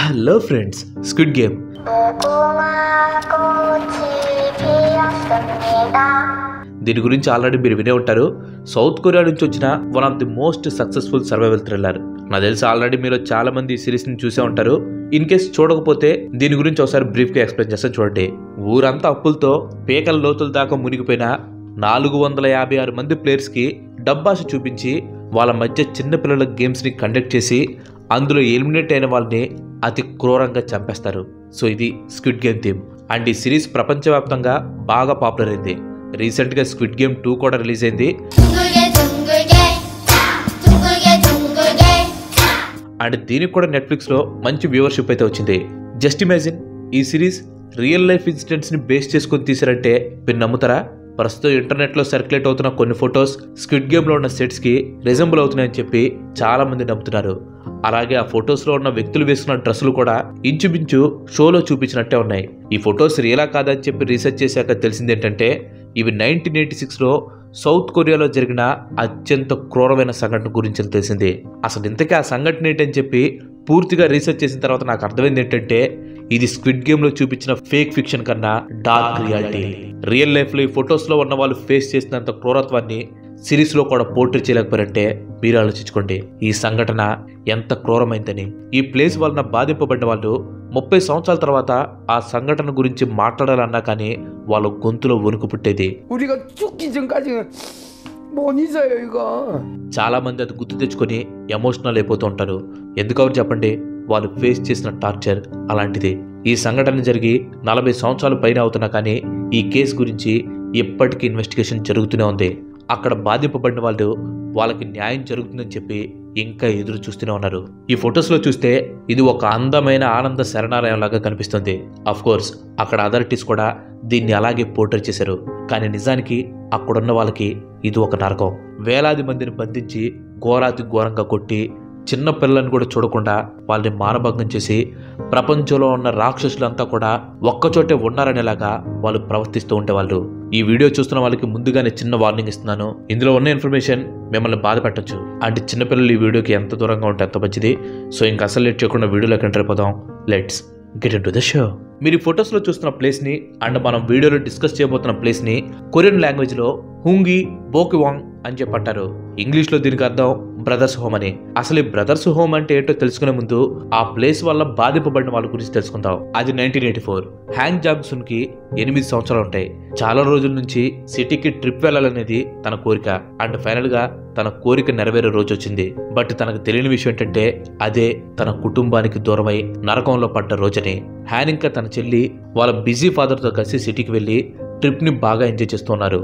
Hello friends, squid game దీని గురించి already మీరు వినే ఉంటారు. సౌత్ కొరియా నుంచి వచ్చిన one of the most successful survival thriller. నాకు తెలిసి ఆల్రెడీ మీరు చాలా మంది ఈ సిరీస్ ని చూసే ఉంటారు. ఇన్ కేస్ చూడకపోతే దీని గురించి ఒకసారి బ్రీఫ్ గా ఎక్స్ప్లెయిన్ చేస్తాను చూడండి. ఊరంతా అప్పులతో పేకల లోతుల దాకా మునిగిపోయిన 456 మంది ప్లేయర్స్ కి డబ్బాష చూపించి వాళ్ళ మధ్య చిన్న పిల్లల గేమ్స్ ని కండక్ట్ చేసి అందులో ఎలిమినేట్ అయిన వాళ్ళని అతి క్రూరంగా చంపేస్తారు. సో ఇది స్క్విడ్ గేమ్ థీమ్. అండ్ ఈ సిరీస్ ప్రపంచవ్యాప్తంగా బాగా పాపులర్ అయింది. రీసెంట్ గా స్క్విడ్ గేమ్ 2 కూడా రిలీజ్ అయింది. అండ్ దీనికి కూడా నెట్ఫ్లిక్స్ లో మంచి వ్యూవర్షిప్ అయితే వచ్చింది. జస్ట్ ఇమాజిన్, ఈ సిరీస్ రియల్ లైఫ్ ఇన్సిడెంట్స్ ని బేస్ చేసుకుని తీసారంటే మీరు నమ్ముతారా? ప్రస్తుతం ఇంటర్నెట్ లో సర్క్యులేట్ అవుతున్న కొన్ని ఫొటోస్ స్క్విడ్ గేమ్ లో ఉన్న సెట్స్ కి రిజెంబుల్ అవుతున్నాయని చెప్పి చాలా మంది నమ్ముతున్నారు. అలాగే ఆ ఫొటోస్ లో ఉన్న వ్యక్తులు వేసుకున్న డ్రెస్సులు కూడా ఇంచుమించు షోలో చూపించినట్టే ఉన్నాయి. ఈ ఫొటోస్ రియలా కాదని చెప్పి రీసెర్చ్ చేశాక తెలిసింది ఏంటంటే ఇవి 1986 లో సౌత్ కొరియాలో జరిగిన అత్యంత క్రూరమైన సంఘటన గురించి తెలిసింది. అసలు ఇంతకీ ఆ సంఘటన ఏంటని చెప్పి పూర్తిగా రీసెర్చ్ చేసిన తర్వాత నాకు అర్థమైంది ఏంటంటే ఇది స్క్విడ్ గేమ్ లో చూపించిన ఫేక్ ఫిక్షన్ కన్నా డార్క్ రియాలిటీ. రియల్ లైఫ్ లో ఈ ఫొటోస్ లో ఉన్న వాళ్ళు ఫేస్ చేసినంత క్రూరత్వాన్ని సిరీస్ లో కూడా పోర్ట్రేట్ చేయలేకపోయారంటే మీరు ఆలోచించుకోండి ఈ సంఘటన ఎంత క్రూరమైందని. ఈ ప్లేస్ వలన బాధింపబడిన వాళ్ళు 30 సంవత్సరాల తర్వాత ఆ సంఘటన గురించి మాట్లాడాలన్నా కానీ వాళ్ళ గొంతులో వణుకు పుట్టేది. చాలా మంది అది గుర్తు తెచ్చుకొని ఎమోషనల్ అయిపోతూ ఉంటారు. ఎందుకవరు చెప్పండి, వాళ్ళు ఫేస్ చేసిన టార్చర్ అలాంటిది. ఈ సంఘటన జరిగి 40 సంవత్సరాలు పైన అవుతున్నా కానీ ఈ కేసు గురించి ఎప్పటికీ ఇన్వెస్టిగేషన్ జరుగుతూనే ఉంది. అక్కడ బాధింపబడిన వాళ్ళు వాళ్ళకి న్యాయం జరుగుతుందని చెప్పి ఇంకా ఎదురు చూస్తూనే ఉన్నారు. ఈ ఫొటోస్ లో చూస్తే ఇది ఒక అందమైన ఆనంద శరణాలయం లాగా కనిపిస్తుంది. అఫ్ కోర్స్ అక్కడ అథారిటీస్ కూడా దీన్ని అలాగే పోర్ట్రేట్ చేశారు. కానీ నిజానికి అక్కడున్న వాళ్ళకి ఇది ఒక నరకం. వేలాది మందిని బంధించి ఘోరాతి ఘోరంగా కొట్టి చిన్న పిల్లలను కూడా చూడకుండా వాళ్ళని మానభంగం చేసి ప్రపంచంలో ఉన్న రాక్షసులంతా కూడా ఒక్కచోటే ఉన్నారనేలాగా వాళ్ళు ప్రవర్తిస్తూ ఉండేవాళ్ళు. ఈ వీడియో చూస్తున్న వాళ్ళకి ముందుగానే చిన్న వార్నింగ్ ఇస్తున్నాను. ఇందులో ఉన్న ఇన్ఫర్మేషన్ మిమ్మల్ని బాధ పెట్టచ్చు. అంటే చిన్నపిల్లలు ఈ వీడియోకి ఎంత దూరంగా ఉంటే అంత మంచిది. సో ఇంకా అసలు లేట్ చేయకుండా వీడియోలోకి ఎంటర్ అయిపోదాం. Let's get into the show. మీరు ఈ ఫొటోస్ లో చూస్తున్న ప్లేస్ ని అండ్ మనం వీడియోలో డిస్కస్ చేయబోతున్న ప్లేస్ ని కొరియన్ లాంగ్వేజ్ లో హుంగి బోకివాంగ్ అని చెప్పంటారు. ఇంగ్లీష్ లో దీనికి అర్థం బ్రదర్స్ హోమ్ అని. అసలు ఈ బ్రదర్స్ హోమ్ అంటే ఏంటో తెలుసుకునే ముందు ఆ ప్లేస్ వల్ల బాధింపబడిన వాళ్ళ గురించి తెలుసుకుందాం. అది 1984. హ్యాంగ్ జాంగ్సున్ కి 8 సంవత్సరాలు ఉంటాయి. చాలా రోజుల నుంచి సిటీకి ట్రిప్ వెళ్ళాలనేది తన కోరిక. అండ్ ఫైనల్ గా తన కోరిక నెరవేరే రోజు వచ్చింది. బట్ తనకు తెలియని విషయం ఏంటంటే అదే తన కుటుంబానికి దూరమై నరకంలో పడ్డ రోజని. హ్యాన్ ఇంకా తన చెల్లి వాళ్ళ బిజీ ఫాదర్ తో కలిసి సిటీకి వెళ్లి ట్రిప్ ని బాగా ఎంజాయ్ చేస్తున్నారు.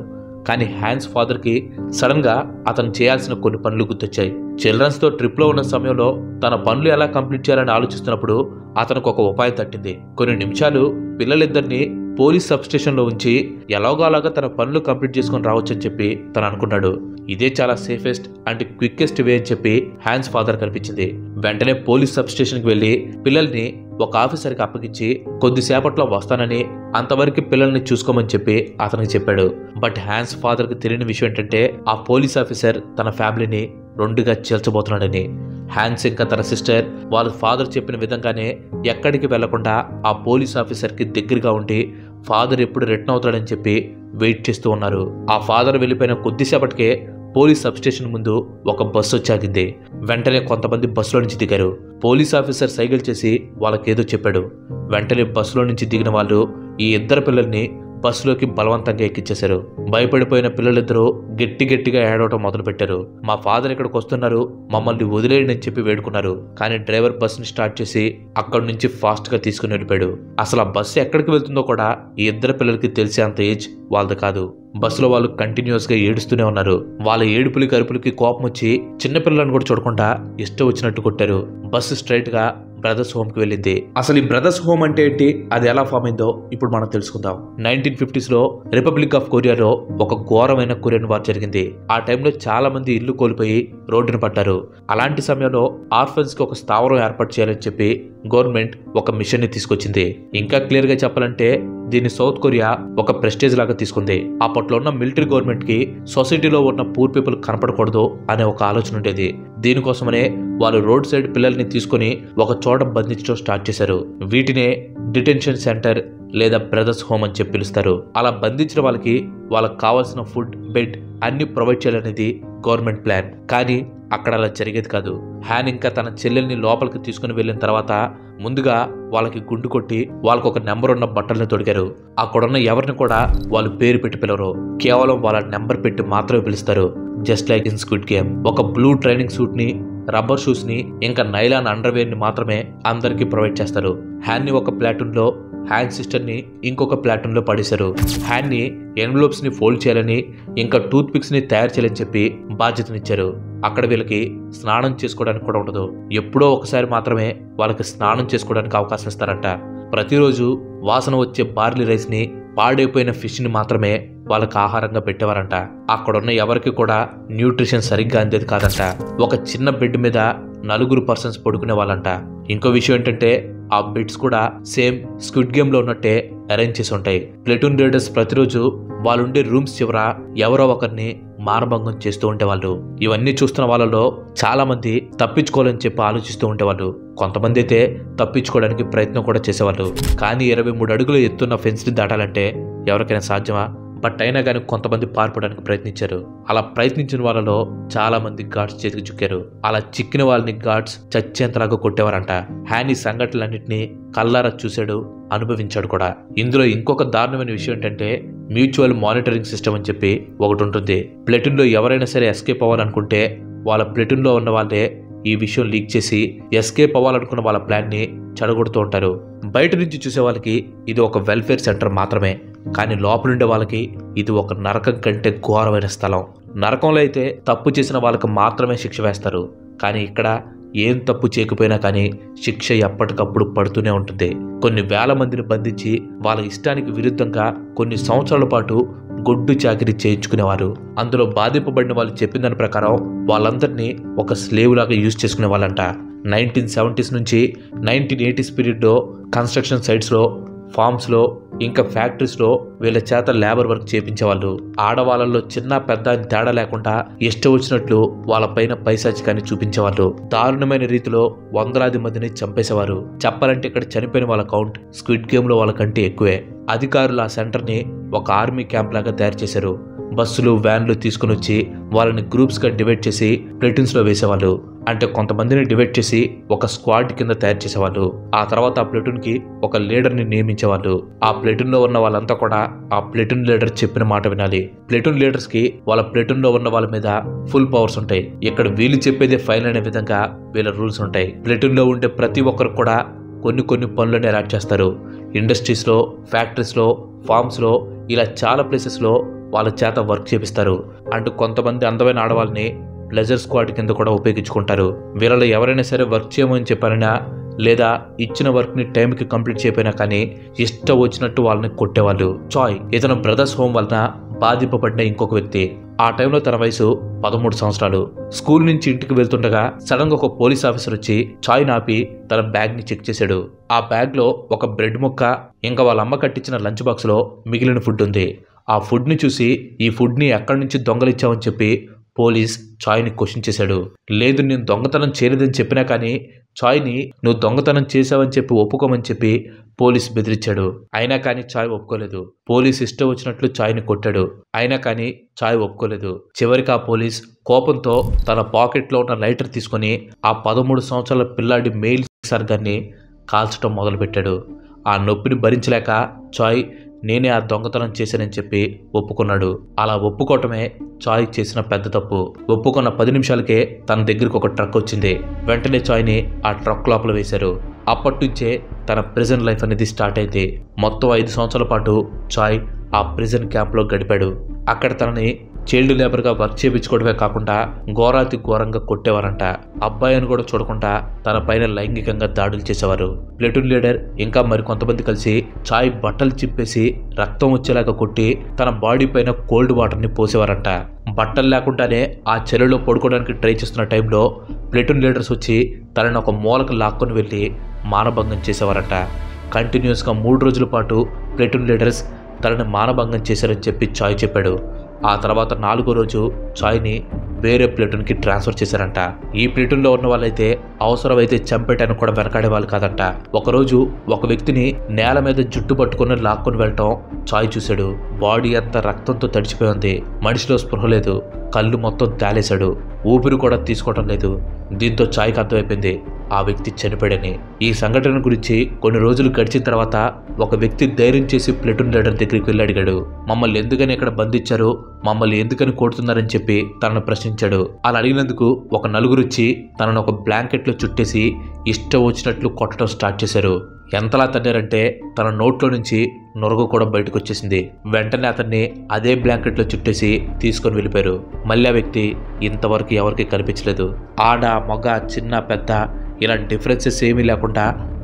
కానీ హ్యాన్స్ ఫాదర్ కి సడన్ గా అతను చేయాల్సిన కొన్ని పనులు గుర్తొచ్చాయి. చిల్డ్రన్స్ తో ట్రిప్ లో ఉన్న సమయంలో తన పనులు ఎలా కంప్లీట్ చేయాలని ఆలోచిస్తున్నప్పుడు అతనికి ఒక ఉపాయం తట్టింది. కొన్ని నిమిషాలు పిల్లలిద్దరిని పోలీస్ సబ్ స్టేషన్ లో ఉంచి ఎలాగోలాగా తన పనులు కంప్లీట్ చేసుకుని రావచ్చని చెప్పి తను అనుకున్నాడు. ఇదే చాలా సేఫెస్ట్ అండ్ క్విక్కెస్ట్ వే అని చెప్పి హ్యాన్స్ ఫాదర్ కనిపించింది. వెంటనే పోలీస్ సబ్ స్టేషన్ కి వెళ్లి పిల్లల్ని ఒక ఆఫీసర్కి అప్పగించి కొద్దిసేపట్లో వస్తానని అంతవరకు పిల్లల్ని చూసుకోమని చెప్పి అతనికి చెప్పాడు. బట్ హ్యాన్స్ ఫాదర్ కి తెలియని విషయం ఏంటంటే ఆ పోలీస్ ఆఫీసర్ తన ఫ్యామిలీని 2గా చీల్చబోతున్నాడని. హ్యాన్స్ ఇంకా తన సిస్టర్ వాళ్ళ ఫాదర్ చెప్పిన విధంగానే ఎక్కడికి వెళ్లకుండా ఆ పోలీస్ ఆఫీసర్ కి దగ్గరగా ఉండి ఫాదర్ ఎప్పుడు రిటర్న్ అవుతాడని చెప్పి వెయిట్ చేస్తూ ఉన్నారు. ఆ ఫాదర్ వెళ్ళిపోయిన కొద్దిసేపటికే పోలీస్ సబ్ స్టేషన్ ముందు ఒక బస్సు వచ్చాగింది. వెంటనే కొంతమంది బస్సులో నుంచి దిగారు. పోలీస్ ఆఫీసర్ సైకిల్ చేసి వాళ్ళకేదో చెప్పాడు. వెంటనే బస్సులో నుంచి దిగిన వాళ్ళు ఈ ఇద్దరు పిల్లల్ని బస్సులోకి బలవంతంగా ఎక్కించేశారు. భయపడిపోయిన పిల్లలిద్దరూ గట్టిగా ఏడవటం మొదలు పెట్టారు. మా ఫాదర్ ఇక్కడికి వస్తున్నారు, మమ్మల్ని వదిలేయండి అని చెప్పి వేడుకున్నారు. కానీ డ్రైవర్ బస్సుని స్టార్ట్ చేసి అక్కడి నుంచి ఫాస్ట్ గా తీసుకుని వెళ్ళిపోయాడు. అసలు ఆ బస్సు ఎక్కడికి వెళ్తుందో కూడా ఈ ఇద్దరు పిల్లలకి తెలిసే అంత ఏజ్ వాళ్ళది కాదు. బస్సులో వాళ్ళు కంటిన్యూస్ గా ఏడుస్తూనే ఉన్నారు. వాళ్ళ ఏడుపులకి అరుపులకి కోపం వచ్చి చిన్న పిల్లలను కూడా చూడకుండా ఇష్టం వచ్చినట్టు కొట్టారు. బస్సు స్ట్రైట్ గా బ్రదర్స్ హోమ్ కి వెళ్ళింది. అసలు ఈ బ్రదర్స్ హోమ్ అంటే ఏంటి, అది ఎలా ఫామ్ అయిందో ఇప్పుడు మనం తెలుసుకుందాం. 1950s లో రిపబ్లిక్ ఆఫ్ కొరియాలో ఒక ఘోరమైన కొరియన్ వార్ జరిగింది. ఆ టైంలో చాలా మంది ఇల్లు కోల్పోయి రోడ్డున పడ్డారు. అలాంటి సమయంలో ఆర్ఫన్స్ కి ఒక స్థావరం ఏర్పాటు చేయాలని చెప్పి గవర్నమెంట్ ఒక మిషన్ ని తీసుకొచ్చింది. ఇంకా క్లియర్ గా చెప్పాలంటే దీన్ని సౌత్ కొరియా ఒక ప్రెస్టేజ్ లాగా తీసుకుంది. అప్పట్లో ఉన్న మిలిటరీ గవర్నమెంట్ కి సొసైటీలో ఉన్న పూర్ పీపుల్ కనపడకూడదు అనే ఒక ఆలోచన ఉండేది. దీనికోసమనే వాళ్ళు రోడ్ సైడ్ పిల్లల్ని తీసుకుని ఒక చోట బంధించడం స్టార్ట్ చేశారు. వీటినే డిటెన్షన్ సెంటర్ లేదా బ్రదర్స్ హోమ్ అని చెప్పి పిలుస్తారు. అలా బంధించిన వాళ్ళకి కావాల్సిన ఫుడ్, బెడ్ అన్ని ప్రొవైడ్ చేయాలనేది గవర్నమెంట్ ప్లాన్. కానీ అక్కడ అలా జరిగేది కాదు. హ్యాన్ ఇంకా తన చెల్లెల్ని లోపలికి తీసుకుని వెళ్ళిన తర్వాత ముందుగా వాళ్ళకి గుండు కొట్టి వాళ్ళకు ఒక నెంబర్ ఉన్న బట్టల్ని తొడిగారు. అక్కడున్న ఎవరిని కూడా వాళ్ళు పేరు పెట్టి పిలవరు, కేవలం వాళ్ళ నెంబర్ పెట్టి మాత్రమే పిలుస్తారు. Just like in squid game. ఒక బ్లూ ట్రైనింగ్ సూట్ ని, రబ్బర్ షూస్ ని, ఇంకా నైలాన్ అండర్వేర్ ని మాత్రమే అందరికీ ప్రొవైడ్ చేస్తారు. హ్యాన్ ని ఒక ప్లాటూన్ లో, హ్యాన్ సిస్టర్ ని ఇంకొక ప్లాటూన్ లో పడేశారు. హ్యాన్ ని ఎన్వెలోప్స్ ని ఫోల్డ్ చేయాలని, ఇంకా టూత్ పిక్స్ ని తయారు చేయాలని చెప్పి బాధ్యతనిచ్చారు. అక్కడ వీళ్ళకి స్నానం చేసుకోవడానికి కూడా ఉండదు. ఎప్పుడో ఒకసారి మాత్రమే వాళ్ళకి స్నానం చేసుకోవడానికి అవకాశం ఇస్తారంట. ప్రతిరోజు వాసన వచ్చే బార్లీ రైస్ ని, పాడైపోయిన ఫిష్ ని మాత్రమే వాళ్ళకి ఆహారంగా పెట్టేవారంట. అక్కడున్న ఎవరికి కూడా న్యూట్రిషన్ సరిగ్గా అందేది కాదంట. ఒక చిన్న బెడ్ మీద 4 పర్సన్స్ పడుకునే వాళ్ళంట. ఇంకో విషయం ఏంటంటే ఆ బెడ్స్ కూడా సేమ్ స్క్విడ్ గేమ్ లో ఉన్నట్టే అరేంజ్ చేసి ఉంటాయి. ప్లాటూన్ లీడర్స్ ప్రతిరోజు వాళ్ళుండే రూమ్స్ చివర ఎవరో ఒకరిని మానభంగం చేస్తూ ఉండేవాళ్ళు. ఇవన్నీ చూస్తున్న వాళ్ళలో చాలా మంది తప్పించుకోవాలని చెప్పి ఆలోచిస్తూ ఉండేవాళ్ళు. కొంతమంది అయితే తప్పించుకోవడానికి ప్రయత్నం కూడా చేసేవాళ్ళు. కానీ 23 అడుగులు ఎత్తున్న ఫెన్స్ ని దాటాలంటే ఎవరికైనా సాధ్యమా? బట్ అయినా కానీ కొంతమంది పారిపోవడానికి ప్రయత్నించారు. అలా ప్రయత్నించిన వాళ్ళలో చాలా మంది గార్డ్స్ చేతికి చిక్కారు. అలా చిక్కిన వాళ్ళని గార్డ్స్ చచ్చేంతలాగా కొట్టేవారంట. హ్యాన్ ఈ సంఘటనలన్నింటినీ కల్లారా చూశాడు, అనుభవించాడు కూడా. ఇందులో ఇంకొక దారుణమైన విషయం ఏంటంటే మ్యూచువల్ మానిటరింగ్ సిస్టమ్ అని చెప్పి ఒకటి ఉంటుంది. ప్లాటూన్ లో ఎవరైనా సరే ఎస్కేప్ అవ్వాలనుకుంటే వాళ్ళ ప్లాటూన్ లో ఉన్న వాళ్ళే ఈ విషయం లీక్ చేసి ఎస్కేప్ అవ్వాలనుకున్న వాళ్ళ ప్లాన్ ని చెడగొడుతూ ఉంటారు. బయట నుంచి చూసే వాళ్ళకి ఇది ఒక వెల్ఫేర్ సెంటర్ మాత్రమే, కానీ లోపలుండే వాళ్ళకి ఇది ఒక నరకం కంటే ఘోరమైన స్థలం. నరకంలో అయితే తప్పు చేసిన వాళ్ళకి మాత్రమే శిక్ష వేస్తారు, కానీ ఇక్కడ ఏం తప్పు చేయకపోయినా కానీ శిక్ష ఎప్పటికప్పుడు పడుతూనే ఉంటుంది. కొన్ని వేల మందిని బంధించి వాళ్ళ ఇష్టానికి విరుద్ధంగా కొన్ని సంవత్సరాల పాటు గొడ్డు చాకిరీ చేయించుకునేవారు. అందులో బాధింపబడిన వాళ్ళు చెప్పిన దాని ప్రకారం వాళ్ళందరినీ ఒక స్లేవ్ లాగా యూజ్ చేసుకునే వాళ్ళంట. 1970s నుంచి 1980s పీరియడ్లో కన్స్ట్రక్షన్ సైట్స్లో, ఫార్మ్స్లో, ఇంకా ఫ్యాక్టరీస్లో వీళ్ళ చేత లేబర్ వర్క్ చేయించేవాళ్ళు. ఆడవాళ్ళలో చిన్న పెద్ద తేడా లేకుండా ఇష్టం వచ్చినట్లు వాళ్ళ పైన పైశాచికాన్ని చూపించేవాళ్ళు. దారుణమైన రీతిలో వందలాది మందిని చంపేసేవారు. చెప్పాలంటే ఇక్కడ చనిపోయిన వాళ్ళ కౌంట్ స్క్విడ్ గేమ్ లో వాళ్ళకంటే ఎక్కువే. అధికారులు ఆ సెంటర్ ని ఒక ఆర్మీ క్యాంప్ లాగా తయారు చేశారు. బస్సులు, వ్యాన్లు తీసుకుని వచ్చి వాళ్ళని గ్రూప్స్ గా డివైడ్ చేసి ప్లాటూన్స్ లో వేసేవాళ్ళు. అంటే కొంతమందిని డివైడ్ చేసి ఒక స్క్వాడ్ కింద తయారు చేసేవాళ్ళు. ఆ తర్వాత ఆ ప్లాటూన్ కి ఒక లీడర్ ని నియమించేవాళ్ళు. ఆ ప్లాటూన్ లో ఉన్న వాళ్ళంతా కూడా ఆ ప్లాటూన్ లీడర్ చెప్పిన మాట వినాలి. ప్లాటూన్ లీడర్స్ కి వాళ్ళ ప్లాటూన్ లో ఉన్న వాళ్ళ మీద ఫుల్ పవర్స్ ఉంటాయి. ఇక్కడ వీళ్ళు చెప్పేదే ఫైనల్ అనే విధంగా వీళ్ళ రూల్స్ ఉంటాయి. ప్లాటూన్ లో ఉండే ప్రతి ఒక్కరు కూడా కొన్ని పనులను అలాట్ చేస్తారు. ఇండస్ట్రీస్ లో, ఫ్యాక్టరీస్ లో, ఫార్మ్స్ లో, ఇలా చాలా ప్లేసెస్ లో వాళ్ళ చేత వర్క్ చేపిస్తారు. అంటూ కొంతమంది అందమైన ఆడవాళ్ళని ప్లెజర్ స్క్వాడ్ కింద కూడా ఉపయోగించుకుంటారు. వీళ్ళలో ఎవరైనా సరే వర్క్ చేయమని చెప్పారైనా లేదా ఇచ్చిన వర్క్ ని టైం కి కంప్లీట్ చేయకపోయినా కానీ ఇష్టం వచ్చినట్టు వాళ్ళని కొట్టేవాళ్ళు. చాయ్ ఇతను బ్రదర్స్ హోమ్ వలన బాధింపబడిన ఇంకొక వ్యక్తి. ఆ టైంలో తన వయసు 13 సంవత్సరాలు. స్కూల్ నుంచి ఇంటికి వెళ్తుండగా సడన్ గా ఒక పోలీస్ ఆఫీసర్ వచ్చి చాయ్ నాపి తన బ్యాగ్ ని చెక్ చేశాడు. ఆ బ్యాగ్ లో ఒక బ్రెడ్ ముక్క, ఇంకా వాళ్ళ అమ్మ కట్టించిన లంచ్ బాక్స్ లో మిగిలిన ఫుడ్ ఉంది. ఆ ఫుడ్ ని చూసి ఈ ఫుడ్ ని ఎక్కడి నుంచి దొంగలిచ్చావని చెప్పి పోలీస్ చాయ్ని క్వశ్చన్ చేశాడు. లేదు, నేను దొంగతనం చేయలేదని చెప్పినా కానీ చాయ్ని నువ్వు దొంగతనం చేశావని చెప్పి ఒప్పుకోమని చెప్పి పోలీస్ బెదిరించాడు. అయినా కానీ చాయ్ ఒప్పుకోలేదు. పోలీస్ ఇష్టం వచ్చినట్లు చాయ్ని కొట్టాడు. అయినా కానీ చాయ్ ఒప్పుకోలేదు. చివరికి ఆ పోలీస్ కోపంతో తన పాకెట్లో ఉన్న లైటర్ తీసుకుని ఆ 13 సంవత్సరాల పిల్లాడి మెయిల్ సర్గాన్ని కాల్చడం మొదలుపెట్టాడు. ఆ నొప్పిని భరించలేక చాయ్ నేనే ఆ దొంగతనం చేశానని చెప్పి ఒప్పుకున్నాడు. అలా ఒప్పుకోవటమే చాయ్ చేసిన పెద్ద తప్పు. ఒప్పుకున్న 10 నిమిషాలకే తన దగ్గరికి ఒక ట్రక్ వచ్చింది. వెంటనే చాయ్ని ఆ ట్రక్ లోపల వేశారు. అప్పటి నుంచే తన ప్రిజన్ లైఫ్ అనేది స్టార్ట్ అయింది. మొత్తం 5 సంవత్సరాల పాటు చాయ్ ఆ ప్రిజన్ క్యాంప్ లో గడిపాడు. అక్కడ తనని చైల్డ్ లేబర్గా వర్క్ చేయించుకోవడమే కాకుండా ఘోరాతి ఘోరంగా కొట్టేవారంట. అబ్బాయిని కూడా చూడకుండా తన పైన లైంగికంగా దాడులు చేసేవారు. ప్లేటూన్ లీడర్ ఇంకా మరికొంతమంది కలిసి చాయ్ బట్టలు చింపేసి రక్తం వచ్చేలాగా కొట్టి తన బాడీ పైన కోల్డ్ వాటర్ని పోసేవారంట. బట్టలు లేకుండానే ఆ చెరువులో పడుకోవడానికి ట్రై చేస్తున్న టైంలో ప్లేటూన్ లీడర్స్ వచ్చి తనని ఒక మూలకు లాక్కొని వెళ్ళి మానభంగం చేసేవారంట. కంటిన్యూస్గా 3 రోజుల పాటు ప్లేటూన్ లీడర్స్ తనని మానభంగం చేశారని చెప్పి చాయ్ చెప్పాడు. ఆ తర్వాత 4వ రోజు చాయ్ని వేరే ప్లేటూన్కి ట్రాన్స్ఫర్ చేశారంట. ఈ ప్లేటూన్లో ఉన్న వాళ్ళైతే అవసరమైతే చంపేటానికి కూడా వెనకాడే వాళ్ళు కాదంట. ఒకరోజు ఒక వ్యక్తిని నేల మీద జుట్టు పట్టుకుని లాక్కొని వెళ్ళటం చాయ్ చూశాడు. బాడీ అంతా రక్తంతో తడిచిపోయి ఉంది. మనిషిలో స్పృహ లేదు. కళ్ళు మొత్తం తేలేశాడు. ఊపిరి కూడా తీసుకోవటం లేదు. దీంతో చాయ్కి అర్థమైపోయింది ఆ వ్యక్తి చనిపోయాడని. ఈ సంఘటన గురించి కొన్ని రోజులు గడిచిన తర్వాత ఒక వ్యక్తి ధైర్యం చేసి ప్లేటూన్ లీడర్ దగ్గరికి వెళ్ళి అడిగాడు, మమ్మల్ని ఎందుకని ఇక్కడ బంధించారు, మమ్మల్ని ఎందుకని కొడుతున్నారని చెప్పి తనను ప్రశ్నించాడు. అలా అడిగినందుకు ఒక 4 వచ్చి తనను ఒక బ్లాంకెట్లో చుట్టేసి ఇష్టం వచ్చినట్లు కొట్టడం స్టార్ట్ చేశారు. ఎంతలా తన్నారంటే తన నోట్లో నుంచి నొరగ కూడా బయటకు వచ్చేసింది. వెంటనే అతన్ని అదే బ్లాంకెట్లో చుట్టేసి తీసుకొని వెళ్ళిపోయారు. మళ్ళీ ఆ వ్యక్తి ఇంతవరకు ఎవరికి కనిపించలేదు. ఆడ మగ చిన్న పెద్ద ఇలా డిఫరెన్సెస్ ఏమీ లేకుండా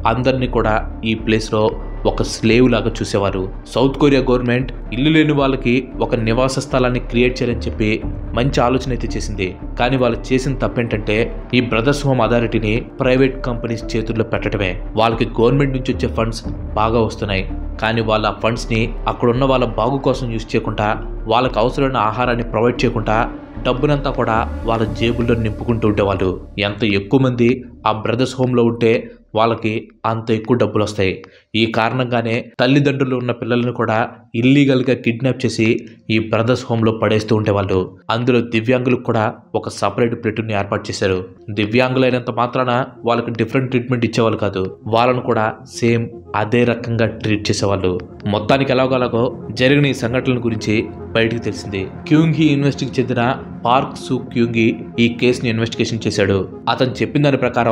అందరినీ కూడా ఈ ప్లేస్లో ఒక స్లేవ్ లాగా చూసేవారు. సౌత్ కొరియా గవర్నమెంట్ ఇల్లు లేని వాళ్ళకి ఒక నివాస స్థలాన్ని క్రియేట్ చేయాలని చెప్పి మంచి ఆలోచన అయితే చేసింది. కానీ వాళ్ళు చేసిన తప్పేంటంటే ఈ బ్రదర్స్ హోమ్ అథారిటీని ప్రైవేట్ కంపెనీస్ చేతుల్లో పెట్టడమే. వాళ్ళకి గవర్నమెంట్ నుంచి వచ్చే ఫండ్స్ బాగా వస్తున్నాయి. కానీ వాళ్ళ ఆ ఫండ్స్ని అక్కడున్న వాళ్ళ బాగు కోసం యూజ్ చేయకుండా, వాళ్ళకి అవసరమైన ఆహారాన్ని ప్రొవైడ్ చేయకుండా డబ్బునంతా కూడా వాళ్ళ జేబుల్లో నింపుకుంటూ ఉండేవాళ్ళు. ఎంత ఎక్కువ మంది ఆ బ్రదర్స్ హోమ్లో ఉంటే వాళ్ళకి అంత ఎక్కువ డబ్బులు వస్తాయి. ఈ కారణంగానే తల్లిదండ్రులు ఉన్న పిల్లలను కూడా ఇల్లీగల్గా కిడ్నాప్ చేసి ఈ బ్రదర్స్ హోమ్లో పడేస్తూ ఉండేవాళ్ళు. అందులో దివ్యాంగులకు కూడా ఒక సపరేట్ ప్లేటూన్ని ఏర్పాటు చేశారు. దివ్యాంగులైనంత మాత్రాన వాళ్ళకి డిఫరెంట్ ట్రీట్మెంట్ ఇచ్చేవాళ్ళు కాదు. వాళ్ళను కూడా సేమ్ అదే రకంగా ట్రీట్ చేసేవాళ్ళు. మొత్తానికి ఎలాగోలాగో జరిగిన ఈ సంఘటనల గురించి బయటికి తెలిసింది. క్యూంగి యూనివర్సిటీకి చెందిన పార్క్ సు క్యూంగి ఈ కేసుని ఇన్వెస్టిగేషన్ చేశాడు. అతను చెప్పిన దాని ప్రకారం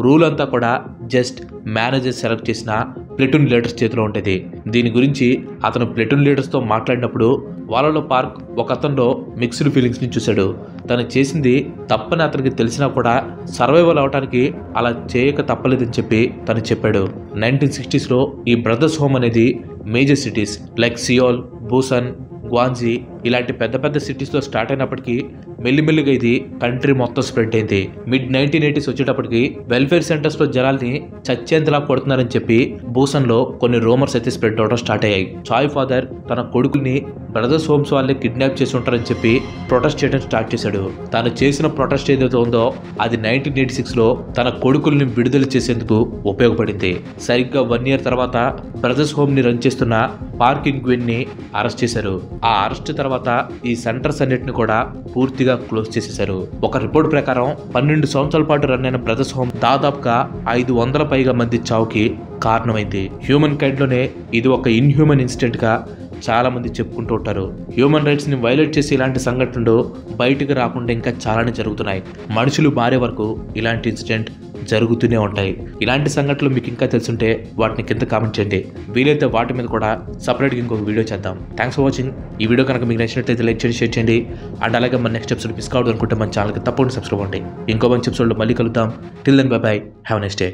రూల్ అంతా కూడా జస్ట్ మేనేజర్ సెలెక్ట్ చేసిన ప్లేటూన్ లీడర్స్ చేతిలో ఉంటుంది. దీని గురించి అతను ప్లేటూన్ లీడర్స్తో మాట్లాడినప్పుడు వాళ్ళలో పార్క్ ఒక అతనిలో మిక్స్డ్ ఫీలింగ్స్ని చూశాడు. తను చేసింది తప్పని అతనికి తెలిసినా కూడా సర్వైవల్ అవడానికి అలా చేయక తప్పలేదని చెప్పి తను చెప్పాడు. 1960sలో ఈ బ్రదర్స్ హోమ్ అనేది మేజర్ సిటీస్ లైక్ సియోల్, బూసన్, గ్వాంజీ ఇలాంటి పెద్ద పెద్ద సిటీస్లో స్టార్ట్ అయినప్పటికీ మెల్లిమెల్లిగా ఇది కంట్రీ మొత్తం స్ప్రెడ్ అయింది. మిడ్ 1980s వచ్చేటప్పటికి వెల్ఫేర్ సెంటర్స్లో జనాల్ని చచ్చేంతలా కొడుతున్నారని చెప్పి బూసన్లో కొన్ని రూమర్స్ అయితే స్ప్రెడ్ అవడం స్టార్ట్ అయ్యాయి. చాయ్ ఫాదర్ తన కొడుకుల్ని బ్రదర్స్ హోమ్స్ వాళ్ళే కిడ్నాప్ చేసి ఉంటారని చెప్పి ప్రొటెస్ట్ చేయడం స్టార్ట్ చేశాడు. తాను చేసిన ప్రొటెస్ట్ ఏదైతే ఉందో అది 1986లో తన కొడుకుల్ని విడుదల చేసేందుకు ఉపయోగపడింది. సరిగ్గా 1 year తర్వాత బ్రదర్స్ హోమ్ ని రన్ చేస్తున్న పార్క్ ఇన్-గ్వెన్ ని అరెస్ట్ చేశారు. ఆ అరెస్ట్ తర్వాత ఈ సెంటర్స్ అన్నిటిని కూడా పూర్తిగా క్లోజ్ చేసేశారు. ఒక రిపోర్ట్ ప్రకారం 12 సంవత్సరాల పాటు రన్ అయిన బ్రదర్స్ హోమ్ దాదాపుగా 500 పైగా మంది చావుకి కారణమైంది. హ్యూమన్ కైండ్ లోనే ఇది ఒక ఇన్హ్యూమన్ ఇన్సిడెంట్ గా చాలా మంది చెప్పుకుంటూ ఉంటారు. హ్యూమన్ రైట్స్ ని వైలేట్ చేసి ఇలాంటి సంఘటనలు బయటకు రాకుండా ఇంకా చాలానే జరుగుతున్నాయి. మనుషులు మారే వరకు ఇలాంటి ఇన్సిడెంట్ జరుగుతూనే ఉంటాయి. ఇలాంటి సంఘటనలు మీకు ఇంకా తెలుసుంటే వాటిని కింద కామెంట్ చేయండి. వీలైతే వాటి మీద కూడా సపరేట్గా ఇంకొక వీడియో చేద్దాం. Thanks for watching. ఈ వీడియో కనుక మీకు నచ్చినట్లయితే లైక్ చేయండి, షేర్ చేయండి. అండ్ అలాగే మన నెక్స్ట్ ఎపిసోడ్ మిస్ కావద్దు అనుకుంటే మన ఛానల్కి తప్పకుండా సబ్స్క్రైబ్ అవ్వండి. ఇంకో మంచి ఎపిసోడ్లో మళ్ళీ కలుద్దాం. Till then bye bye. Have a nice day.